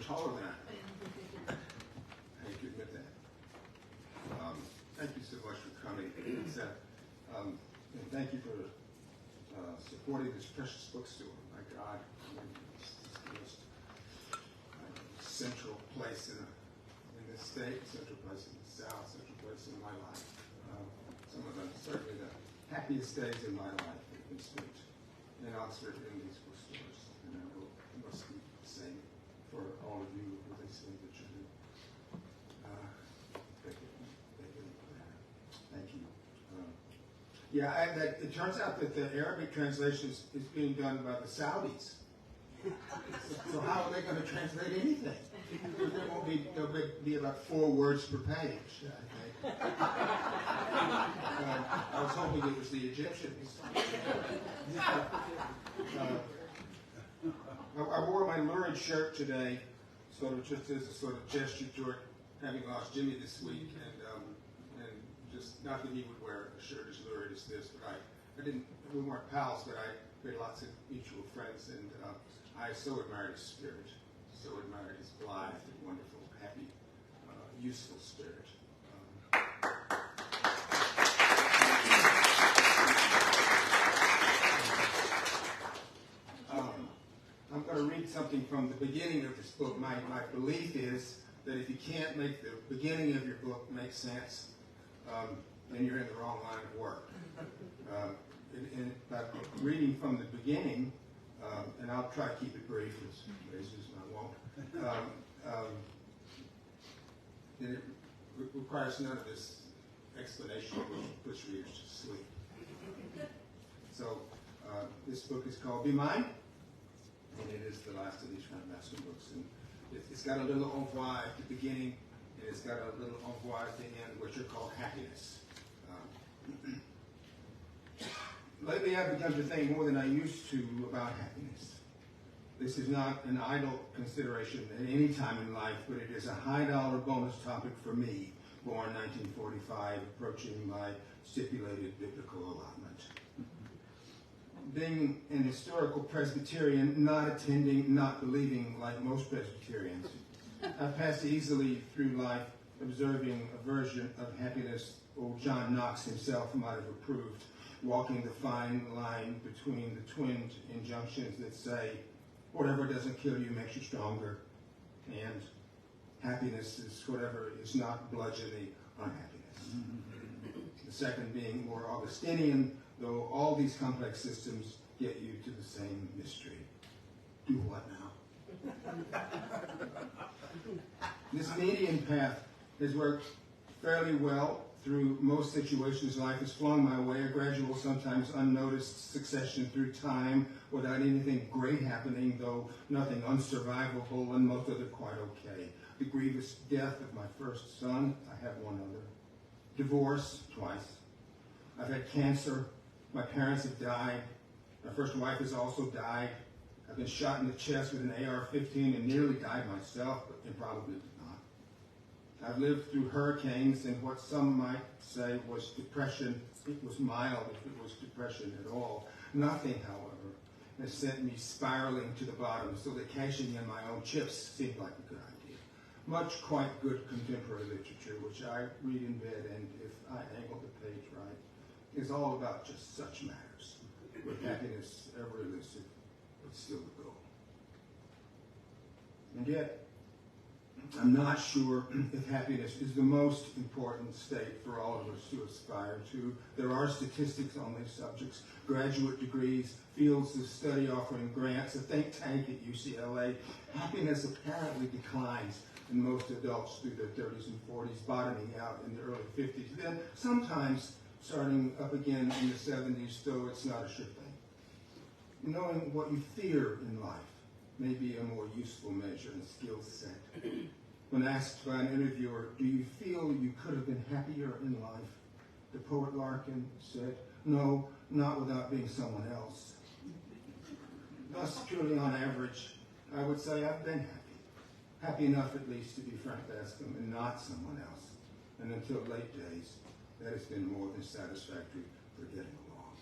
taller than I am. I hate to admit that. Thank you so much for coming. And thank you for supporting this precious bookstore. My God, it's the most central place in the state, central place in the South, central place in my life. Some of them, certainly the happiest days in my life have been spent in Oxford in these bookstores. And I know it must be the same for all of you who they say that you do. Thank you. It turns out that the Arabic translation is being done by the Saudis. So how are they going to translate anything? There'll be about 4 words per page, I think. I was hoping it was the Egyptians. I wore my lurid shirt today, sort of just as a sort of gesture toward having lost Jimmy this week, and just not that he would wear a shirt as lurid as this, but we weren't pals, but we had lots of mutual friends, and I so admired his spirit, so admired his blithe, wonderful, happy, useful spirit. I'm going to read something from the beginning of this book. My belief is that if you can't make the beginning of your book make sense, then you're in the wrong line of work. By reading from the beginning, and I'll try to keep it brief, as I won't, and it requires none of this explanation which puts readers to sleep. So this book is called Be Mine, and it is the last of these Frank Bascombe books. And it's got a little au revoir at the beginning, and it's got a little au revoir at the end, which are called happiness. Lately I've begun to think more than I used to about happiness. This is not an idle consideration at any time in life, but it is a high-dollar bonus topic for me, born 1945, approaching my stipulated biblical allotment. Being an historical Presbyterian, not attending, not believing like most Presbyterians, I pass easily through life observing a version of happiness old John Knox himself might have approved, walking the fine line between the twin injunctions that say, whatever doesn't kill you makes you stronger, and happiness is whatever is not bludgeoning unhappiness. The second being more Augustinian, though all these complex systems get you to the same mystery. Do what now? This median path has worked fairly well through most situations. Life has flung my way, a gradual, sometimes unnoticed succession through time without anything great happening, though nothing unsurvivable, and most of it quite okay. The grievous death of my first son, I have one other. Divorce, twice. I've had cancer. My parents have died. My first wife has also died. I've been shot in the chest with an AR-15 and nearly died myself, but improbably did not. I've lived through hurricanes and what some might say was depression. It was mild if it was depression at all. Nothing, however, has sent me spiraling to the bottom, so that cashing in my own chips seemed like a good idea. Much quite good contemporary literature, which I read in bed, and if I angle the page right, is all about just such matters, with happiness ever elusive, but still the goal. And yet, I'm not sure if happiness is the most important state for all of us to aspire to. There are statistics on these subjects, graduate degrees, fields of study offering grants, a think tank at UCLA. Happiness apparently declines in most adults through their 30s and 40s, bottoming out in the early 50s. Then sometimes starting up again in the 70s, though it's not a sure thing. Knowing what you fear in life may be a more useful measure and skill set. When asked by an interviewer, do you feel you could have been happier in life? The poet Larkin said, no, not without being someone else. Thus, purely on average, I would say I've been happy. Happy enough at least to be Frank Bascombe and not someone else. And until late days, that has been more than satisfactory for getting along.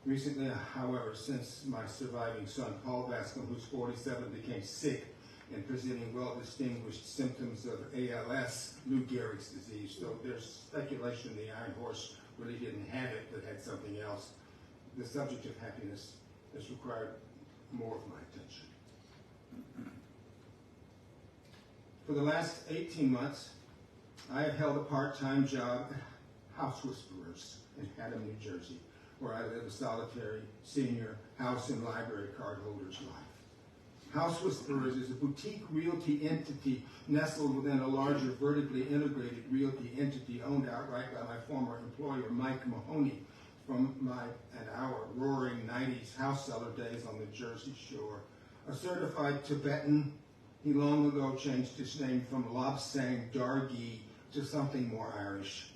Recently, however, since my surviving son, Paul Bascombe, who's 47, became sick and presenting well-distinguished symptoms of ALS, Lou Gehrig's disease. So there's speculation the Iron Horse really didn't have it, but had something else. The subject of happiness has required more of my attention. For the last 18 months, I have held a part-time job at House Whisperers in Haddam, New Jersey, where I live a solitary senior house and library card holder's life. House Whisperers is a boutique realty entity nestled within a larger vertically integrated realty entity owned outright by my former employer, Mike Mahoney, from my and our roaring 90s house seller days on the Jersey Shore. A certified Tibetan, he long ago changed his name from Lobsang Dargi to something more Irish.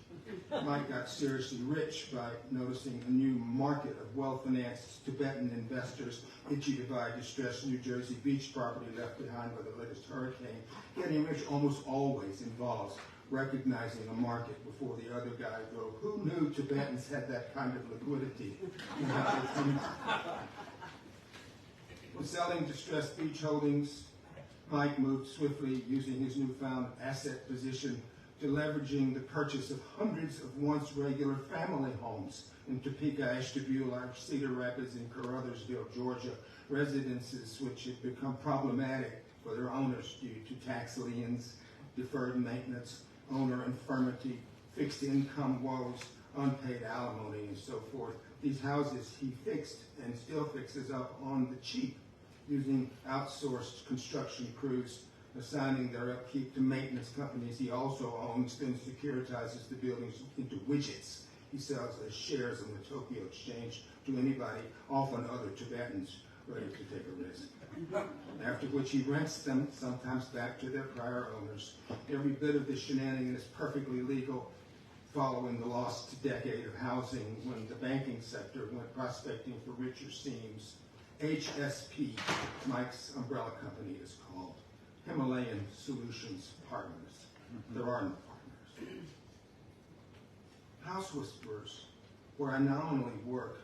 Mike got seriously rich by noticing a new market of well-financed Tibetan investors itchy to buy distressed New Jersey beach property left behind by the latest hurricane. Getting rich almost always involves recognizing a market before the other guy drove. Who knew Tibetans had that kind of liquidity? When selling distressed beach holdings, Mike moved swiftly, using his newfound asset position to leveraging the purchase of hundreds of once regular family homes in Topeka, Ashtabula, Cedar Rapids, and Caruthersville, Georgia, residences which had become problematic for their owners due to tax liens, deferred maintenance, owner infirmity, fixed income woes, unpaid alimony, and so forth. These houses he fixed and still fixes up on the cheap, using outsourced construction crews, assigning their upkeep to maintenance companies he also owns, then securitizes the buildings into widgets. He sells as shares in the Tokyo Exchange to anybody, often other Tibetans, ready to take a risk. After which he rents them, sometimes back to their prior owners. Every bit of this shenanigan is perfectly legal, following the lost decade of housing when the banking sector went prospecting for richer seams. HSP, Mike's umbrella company, is called Himalayan Solutions Partners. There are no partners. House Whisperers, where I nominally work,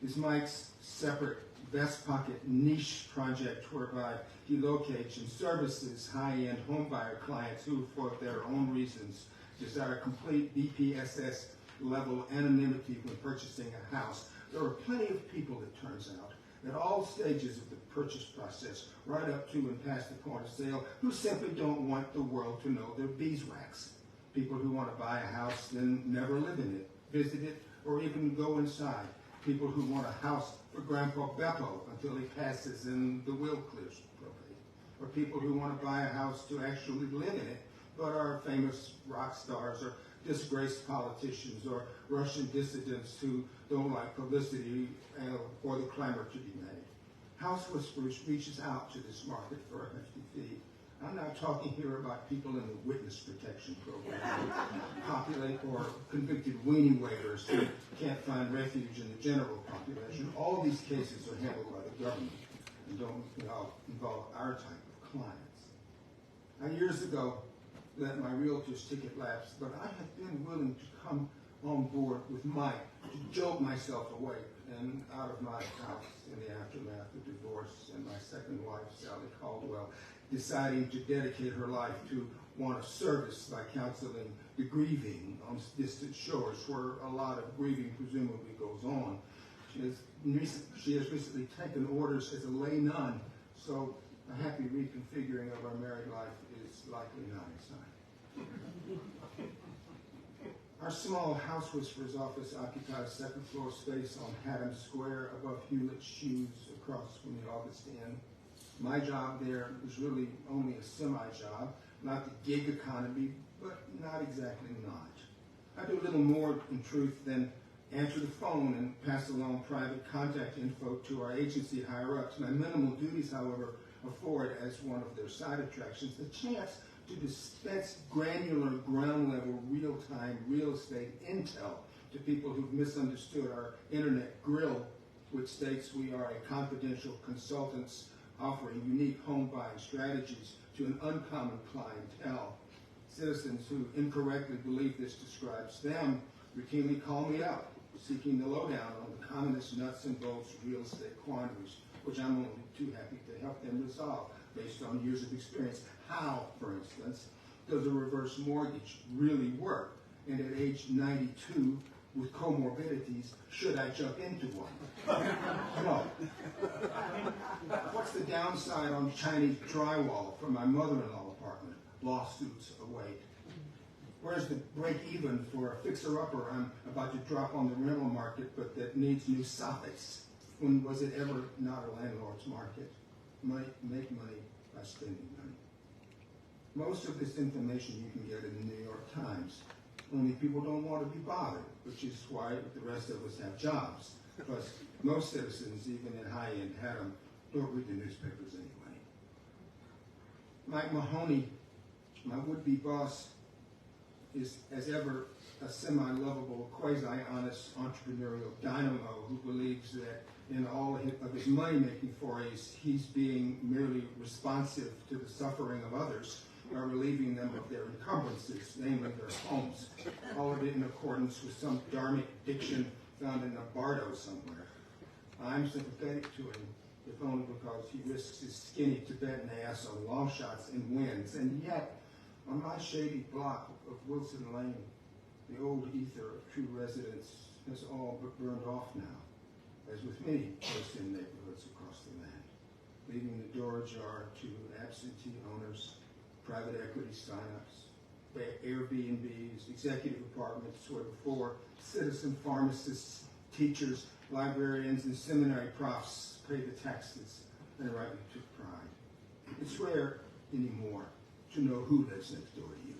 is Mike's separate vest pocket niche project whereby he locates and services high-end homebuyer clients who, for their own reasons, desire complete BPSS level anonymity when purchasing a house. There are plenty of people, it turns out, at all stages of the purchase process, right up to and past the point of sale, who simply don't want the world to know their beeswax. People who want to buy a house, then never live in it, visit it, or even go inside. People who want a house for Grandpa Beppo until he passes and the will clears probate. Or people who want to buy a house to actually live in it, but are famous rock stars or disgraced politicians or Russian dissidents who don't like publicity or the clamor to be made. House Whisperers reaches out to this market for a hefty fee. I'm not talking here about people in the witness protection program, populate or convicted weenie waiters who can't find refuge in the general population. All these cases are handled by the government and don't involve our type of clients. I years ago let my realtor's ticket lapse, but I have been willing to come on board with Mike to jolt myself awake and out of my house in the aftermath of divorce and my second wife, Sally Caldwell, deciding to dedicate her life to one of service by counseling the grieving on distant shores where a lot of grieving presumably goes on. She has recently taken orders as a lay nun, so a happy reconfiguring of our married life is likely not in sight. Our small House Whisperers office occupies second floor space on Haddam Square above Hewlett's Shoes across from the August Inn. My job there is really only a semi-job, not the gig economy, but not exactly not. I do a little more, in truth, than answer the phone and pass along private contact info to our agency higher-ups. My minimal duties, however, afford, as one of their side attractions, the chance to dispense granular, ground-level, real-time real estate intel to people who've misunderstood our internet grill, which states we are a confidential consultants offering unique home buying strategies to an uncommon clientele. Citizens who incorrectly believe this describes them routinely call me up, seeking the lowdown on the commonest nuts and bolts real estate quandaries, which I'm only too happy to help them resolve. based on years of experience. How, for instance, does a reverse mortgage really work? And at age 92, with comorbidities, should I jump into one? No. What's the downside on Chinese drywall for my mother-in-law apartment? Lawsuits await. Where's the break-even for a fixer-upper I'm about to drop on the rental market but that needs new soffits? When was it ever not a landlord's market? Make money by spending money. Most of this information you can get in the New York Times. Only people don't want to be bothered, which is why the rest of us have jobs. Plus, most citizens, even in high-end Haddam, don't read the newspapers anyway. Mike Mahoney, my would-be boss, is, as ever, a semi-lovable, quasi-honest entrepreneurial dynamo who believes that in all of his money-making forays, he's being merely responsive to the suffering of others by relieving them of their encumbrances, namely their homes, all of it in accordance with some dharmic diction found in a bardo somewhere. I'm sympathetic to him, if only because he risks his skinny Tibetan ass on long shots and wins, and yet, on my shady block of Wilson Lane, the old ether of true residence has all but burned off now, as with many close-in neighborhoods across the land, leaving the door ajar to absentee owners, private equity sign-ups, Airbnbs, executive apartments where before citizen pharmacists, teachers, librarians, and seminary profs pay the taxes and rightly took pride. It's rare anymore to know who lives next door to you.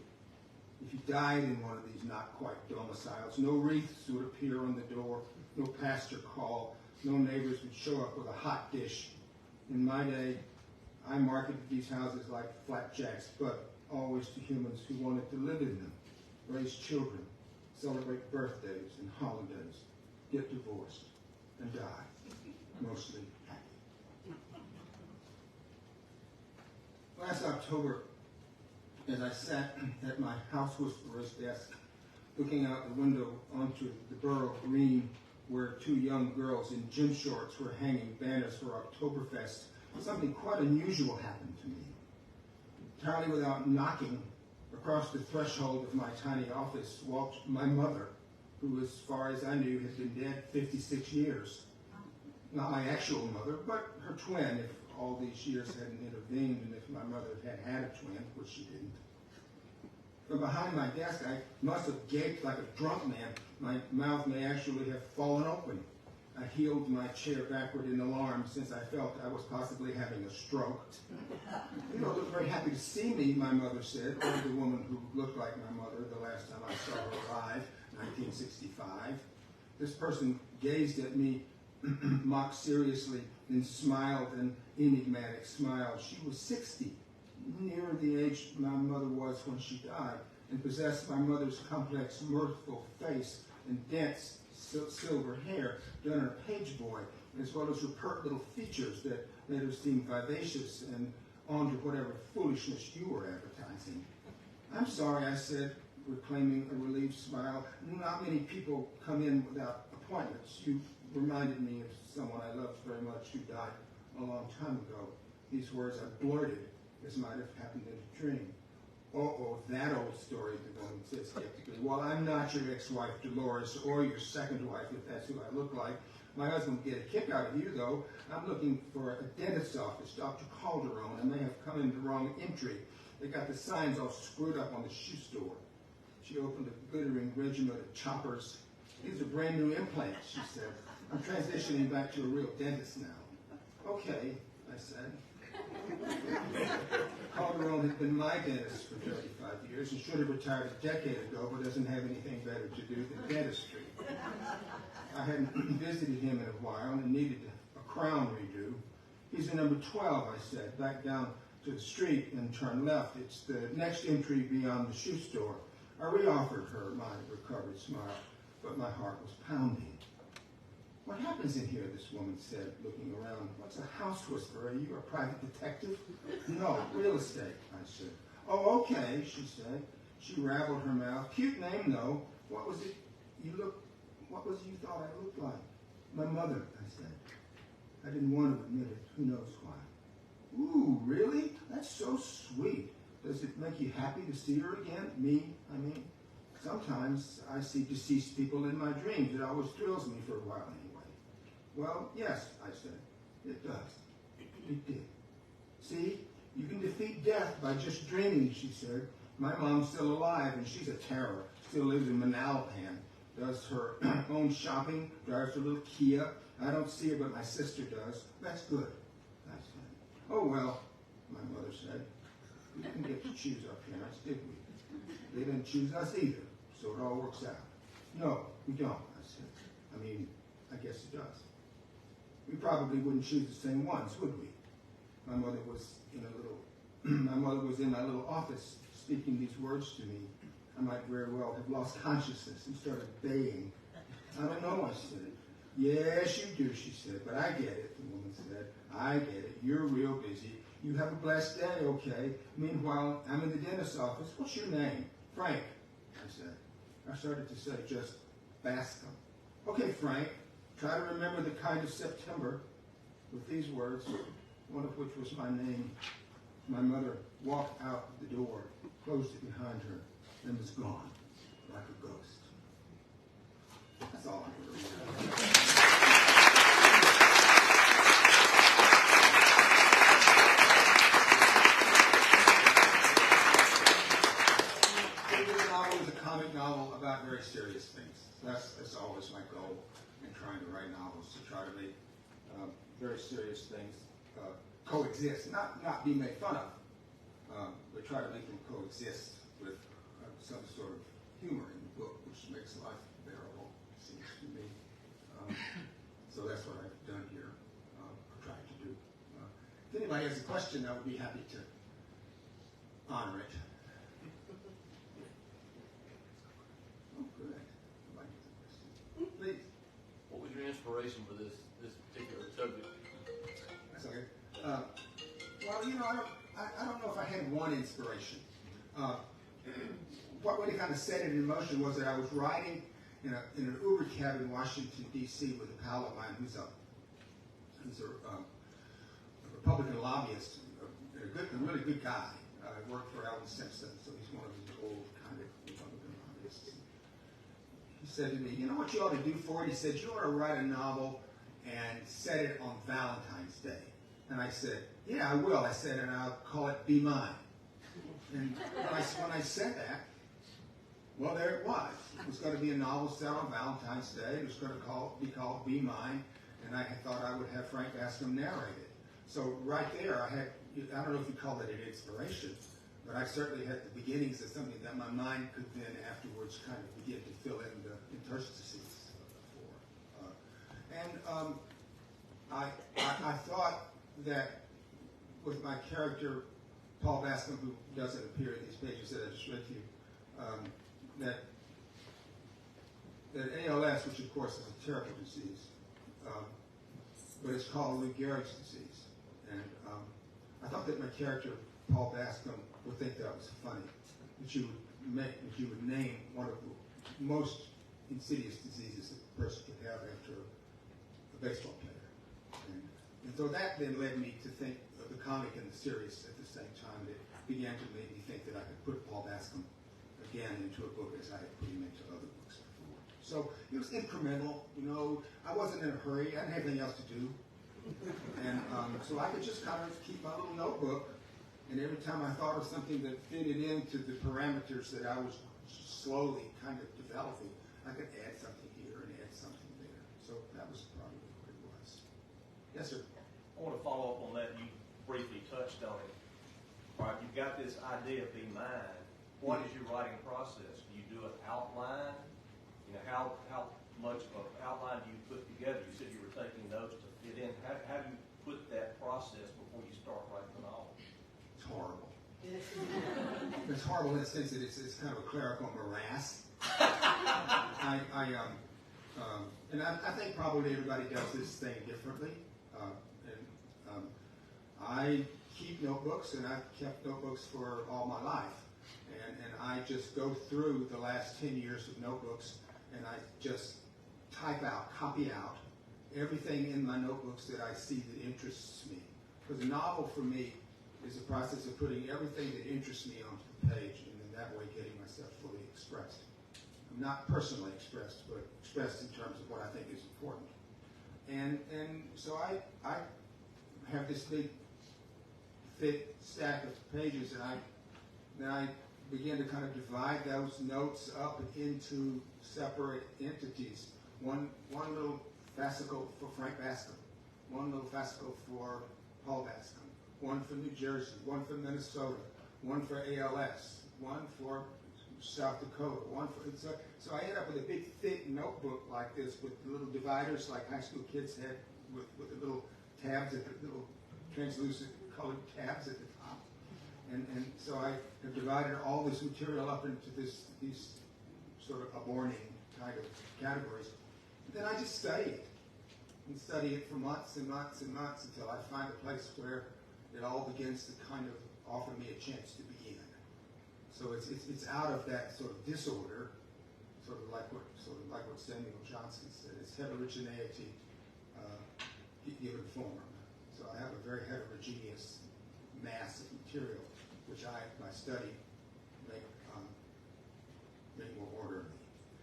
If you died in one of these not-quite domiciles, no wreaths would appear on the door, no pastor call, no neighbors would show up with a hot dish. In my day, I marketed these houses like flapjacks, but always to humans who wanted to live in them, raise children, celebrate birthdays and holidays, get divorced, and die, mostly happy. Last October, as I sat at my house whisperer's desk, looking out the window onto the Borough Green, where two young girls in gym shorts were hanging banners for Oktoberfest, something quite unusual happened to me. Entirely without knocking, across the threshold of my tiny office walked my mother, who, as far as I knew, had been dead 56 years. Not my actual mother, but her twin, if all these years hadn't intervened, and if my mother had had a twin, which she didn't. From behind my desk, I must have gaped like a drunk man. My mouth may actually have fallen open. I heeled my chair backward in alarm since I felt I was possibly having a stroke. You don't look very happy to see me, my mother said, or the woman who looked like my mother the last time I saw her alive, 1965. This person gazed at me mock seriously, then smiled an enigmatic smile. She was 60, near the age my mother was when she died, and possessed my mother's complex, mirthful face and dense silver hair done on a page boy, as well as her pert little features that made her seem vivacious and on to whatever foolishness you were advertising. I'm sorry, I said, reclaiming a relieved smile. Not many people come in without appointments. You reminded me of someone I loved very much who died a long time ago. These words I blurted, as might have happened in a dream. Oh, that old story, the woman said skeptically. Well, I'm not your ex-wife, Dolores, or your second wife, if that's who I look like. My husband would get a kick out of you, though. I'm looking for a dentist's office, Dr. Calderon. I may have come in the wrong entry. They got the signs all screwed up on the shoe store. She opened a glittering regiment of choppers. These are brand new implants, she said. I'm transitioning back to a real dentist now. Okay, I said. Calderon had been my dentist for 35 years and should have retired a decade ago, but doesn't have anything better to do than dentistry. I hadn't visited him in a while and needed a crown redo. He's in number 12, I said, back down to the street and turn left. It's the next entry beyond the shoe store. I re-offered her my recovered smile, but my heart was pounding. What happens in here, this woman said, looking around. What's a house whisperer? Are you a private detective? No, real estate, I said. Oh, okay, she said. She raveled her mouth. Cute name, though. What was it you thought I looked like? My mother, I said. I didn't want to admit it. Who knows why? Ooh, really? That's so sweet. Does it make you happy to see her again? Me, I mean. Sometimes I see deceased people in my dreams. It always thrills me for a while anyway. Well, yes, I said. It does. It did. See, you can defeat death by just dreaming, she said. My mom's still alive, and she's a terror. Still lives in Manalapan. Does her own shopping, drives her little Kia. I don't see her, but my sister does. That's good, I said. Oh, well, my mother said. We didn't get to choose our parents, did we? They didn't choose us either, so it all works out. No, we don't, I said. I mean, I guess it does. We probably wouldn't choose the same ones, would we? My mother was in my little office speaking these words to me. I might very well have lost consciousness and started baying. I don't know, I said. Yes, you do, she said, but I get it, the woman said. I get it. You're real busy. You have a blessed day, okay? Meanwhile, I'm in the dentist's office. What's your name? Frank, I said. I started to say just Bascombe. Okay, Frank, try to remember the kind of September. With these words, one of which was my name, my mother walked out the door, closed it behind her, and was gone like a ghost. That's all I remember. Novel about very serious things. That's always my goal in trying to write novels, to try to make very serious things coexist, not be made fun of, but try to make them coexist with some sort of humor in the book, which makes life bearable, it seems to me. So that's what I've done here, or tried to do. If anybody has a question, I would be happy to honor it. What was your inspiration for this particular subject? That's okay. Well, you know, I don't know if I had one inspiration. What really kind of set it in motion was that I was riding in an Uber cab in Washington, D.C. with a pal of mine who's a Republican lobbyist, a really good guy. Worked for Alan Simpson, so he's one of these old kind of Republican lobbyists. He said to me, you know what you ought to do for it? He said, you ought to write a novel and set it on Valentine's Day. And I said, yeah, I will. I said, and I'll call it Be Mine. And when I said that, well, there it was. It was going to be a novel set on Valentine's Day. It was going to be called Be Mine. And I thought I would have Frank Bascombe narrate it. So right there, I don't know if you call it an inspiration, but I certainly had the beginnings of something that my mind could then afterwards kind of begin to fill in the interstices for. And I thought that with my character, Paul Bascombe, who doesn't appear in these pages that I just read to you, that ALS, which of course is a terrible disease, but it's called Lou Gehrig's disease. And I thought that my character, Paul Bascombe, would think that was funny, that you would name one of the most insidious diseases that a person could have after a baseball player. And so that then led me to think of the comic and the serious at the same time. It began to make me think that I could put Paul Bascombe again into a book as I had put him into other books before. So it was incremental, you know. I wasn't in a hurry. I didn't have anything else to do. And so I could just kind of keep my little notebook, and every time I thought of something that fitted into the parameters that I was slowly kind of developing, I could add something here and add something there. So that was probably what it was. Yes, sir? I want to follow up on that. You briefly touched on it. All right, you've got this idea of Be Mine. What is your writing process? Do you do an outline? You know, how much of an outline do you put together? You said you were taking notes to fit in. How do you put that process before you start writing the novel? It's horrible. It's horrible in the sense that it's kind of a clerical morass. And I think probably everybody does this thing differently. I keep notebooks, and I've kept notebooks for all my life. And I just go through the last 10 years of notebooks, and I just type out, copy out everything in my notebooks that I see that interests me. Because a novel for me is a process of putting everything that interests me onto the page, and in that way getting myself fully expressed. I'm not personally expressed, but expressed in terms of what I think is important. And so I have this big, thick stack of pages, and then I begin to kind of divide those notes up into separate entities. One little fascicle for Frank Bascombe, one little fascicle for Paul Bascombe, one for New Jersey, one for Minnesota, one for ALS, one for South Dakota, one for, so I end up with a big thick notebook like this with little dividers like high school kids had with the little tabs at the little translucent colored tabs at the top. And so I have divided all this material up into these sort of aborning kind of categories. And then I just study it. And study it for months and months and months until I find a place where it all begins to kind of offer me a chance to begin. So it's out of that sort of disorder, sort of like what Samuel Johnson said. It's heterogeneity given form. So I have a very heterogeneous mass of material, which I, by study, make more orderly.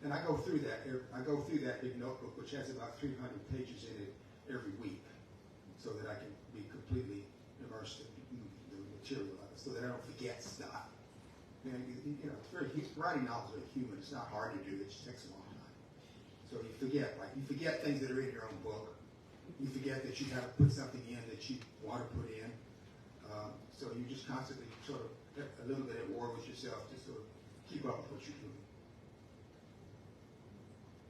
And I go through that. I go through that big notebook, which has about 300 pages in it every week, so that I can be completely immersed in the material of it, so that I don't forget stuff. It's writing novels is very human. It's not hard to do. It just takes a long time. So you forget, you forget things that are in your own book. You forget that you have to put something in that you want to put in. So you just constantly sort of a little bit at war with yourself to sort of keep up with what you're doing.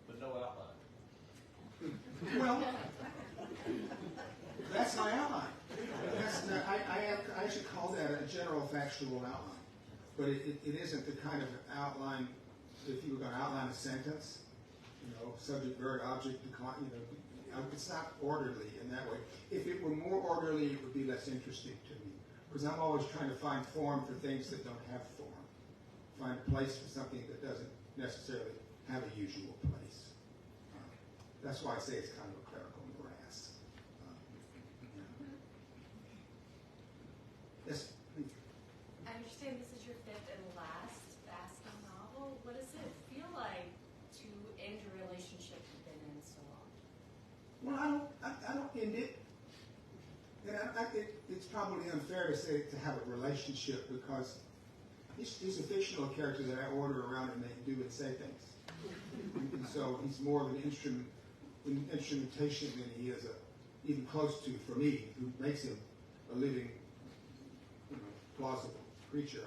But no outline. Well, that's my outline. I should call that a general factual outline. But it isn't the kind of outline, if you were going to outline a sentence, subject, verb, object, it's not orderly in that way. If it were more orderly, it would be less interesting to me. Because I'm always trying to find form for things that don't have form. Find a place for something that doesn't necessarily have a usual place. That's why I say it's kind of a clerical morass. Yes, please. I understand this is your fifth and last Bascombe novel. What does it feel like to end a relationship you've been in so long? Well, I don't end it. And it's probably unfair to say to have a relationship because he's a fictional character that I order around and make do and say things. And so he's more of an instrumentation than he is even close to, for me, who makes him a living, plausible creature.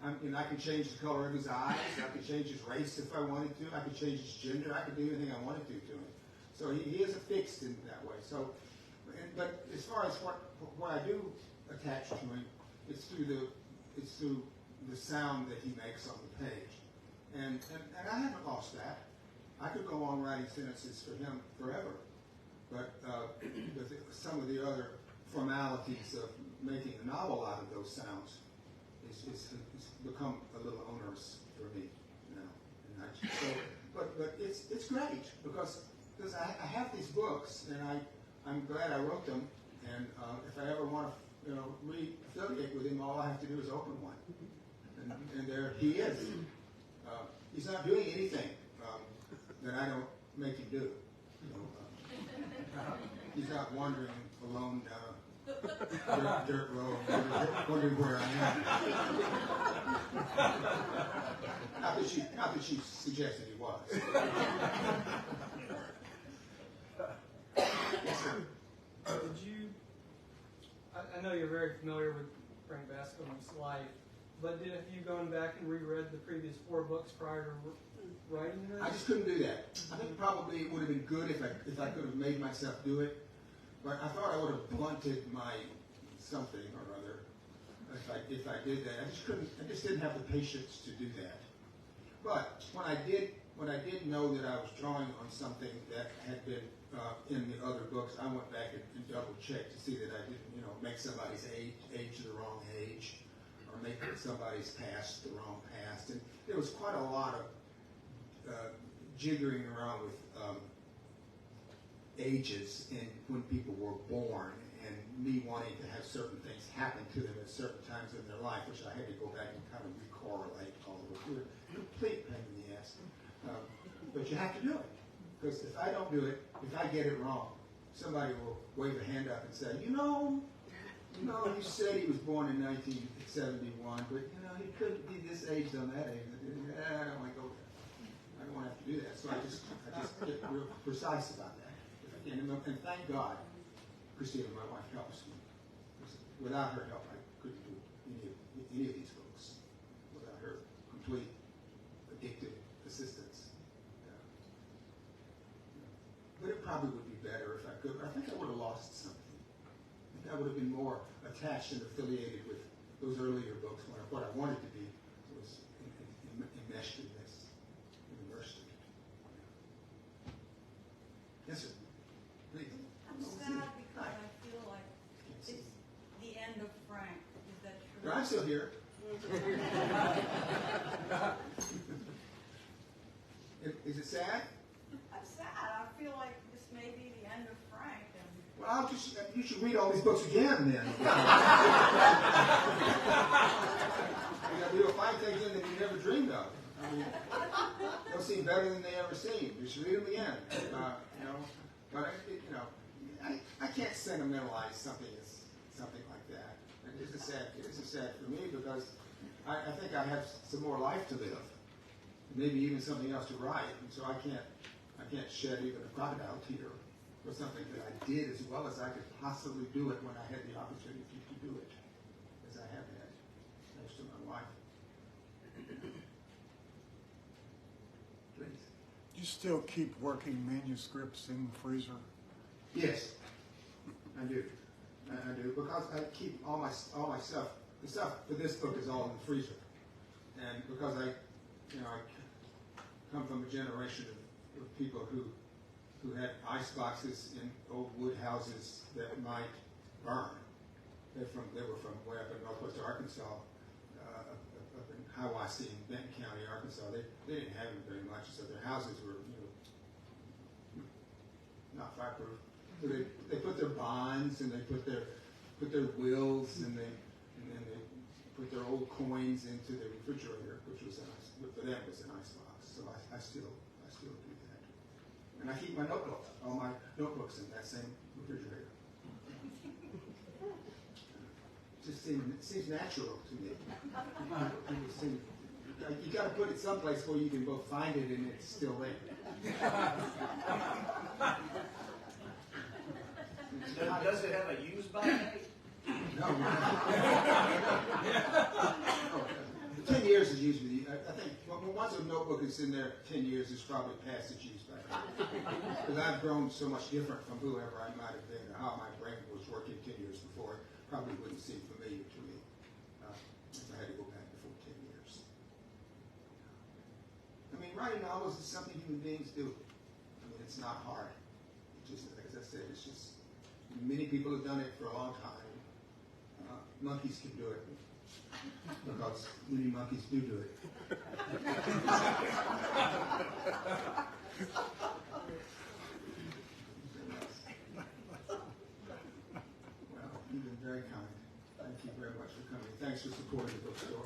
I can change the color of his eyes. I could change his race if I wanted to. I could change his gender. I could do anything I wanted to him. So he is affixed in that way. So, but as far as what I do attach to him, it's through the sound that he makes on the page, and I haven't lost that. I could go on writing sentences for him forever, but some of the other formalities of making a novel out of those sounds is become a little onerous for me now. But it's great because I have these books and I'm glad I wrote them, and if I ever want to re-affiliate with him, all I have to do is open one, and there he is. He's not doing anything that I don't make him do. He's not wandering alone down a dirt road, wondering where I am. Not that she suggested he was. Yes, sir. Did you? I know you're very familiar with Frank Bascombe's life, but have you gone back and reread the previous 4 books prior to writing this? I just couldn't do that. I think probably it would have been good if I could have made myself do it, but I thought I would have blunted my something or other if I did that. I just didn't have the patience to do that. But when I did know that I was drawing on something that had been in the other books, I went back and double checked to see that I didn't, make somebody's age the wrong age, or make somebody's past the wrong past. And there was quite a lot of jiggering around with ages in when people were born, and me wanting to have certain things happen to them at certain times in their life, which I had to go back and kind of recorrelate all of it. It was a complete pain in the ass. But you have to do it. Because if I don't do it, if I get it wrong, somebody will wave a hand up and say, you said he was born in 1971, but he couldn't be this age on that age. I don't want to go there. I don't want to have to do that. So I just get real precise about that. And thank God, Christina, my wife, helps me. Without her help, I couldn't do any of these books. Without her complete addictive assistance. But it probably would be better if I could. But I think I would have lost something. I think I would have been more attached and affiliated with those earlier books when what I wanted to be was enmeshed in this, immersed in it. Yes, sir. Please. I'm sad because I feel like it's the end of Frank. Is that true? I'm still here. Is it sad? I'm sad. I feel like this may be the end of Frank. Well, you should read all these books again, then. You'll find things in that you never dreamed of. I mean, they'll seem better than they ever seemed. You should read them again. But I can't sentimentalize something like that. And it's sad for me because I think I have some more life to live, maybe even something else to write, and so I can't shed even a crocodile tear for something that I did as well as I could possibly do it when I had the opportunity to do it, as I have had, thanks to my wife. Please. You still keep working manuscripts in the freezer? Yes, I do. I do because I keep all my stuff. The stuff for this book is all in the freezer, and because I come from a generation of people who had ice boxes in old wood houses that might burn. They were from way up in northwest Arkansas, up in Hiwassee in Benton County, Arkansas. They didn't have them very much, so their houses were not fireproof. So they put their bonds and they put their wills and then they put their old coins into the refrigerator, which was for them was an ice box. So I still do that. And I keep all my notebooks in that same refrigerator. It just seems natural to me. You got to put it someplace where you can both find it and it's still there. Does it have a use by date? No. 10 years is usually, I think, once a notebook is in there 10 years, it's probably past its use by date. Because I've grown so much different from whoever I might have been, or how my brain was working 10 years before, it probably wouldn't seem familiar to me if I had to go back before 10 years. I mean, writing novels is something human beings do. I mean, it's not hard. It's just, as I said, it's just, many people have done it for a long time. Monkeys can do it. Because many monkeys do it. Well, you've been very kind. Thank you very much for coming. Thanks for supporting the bookstore.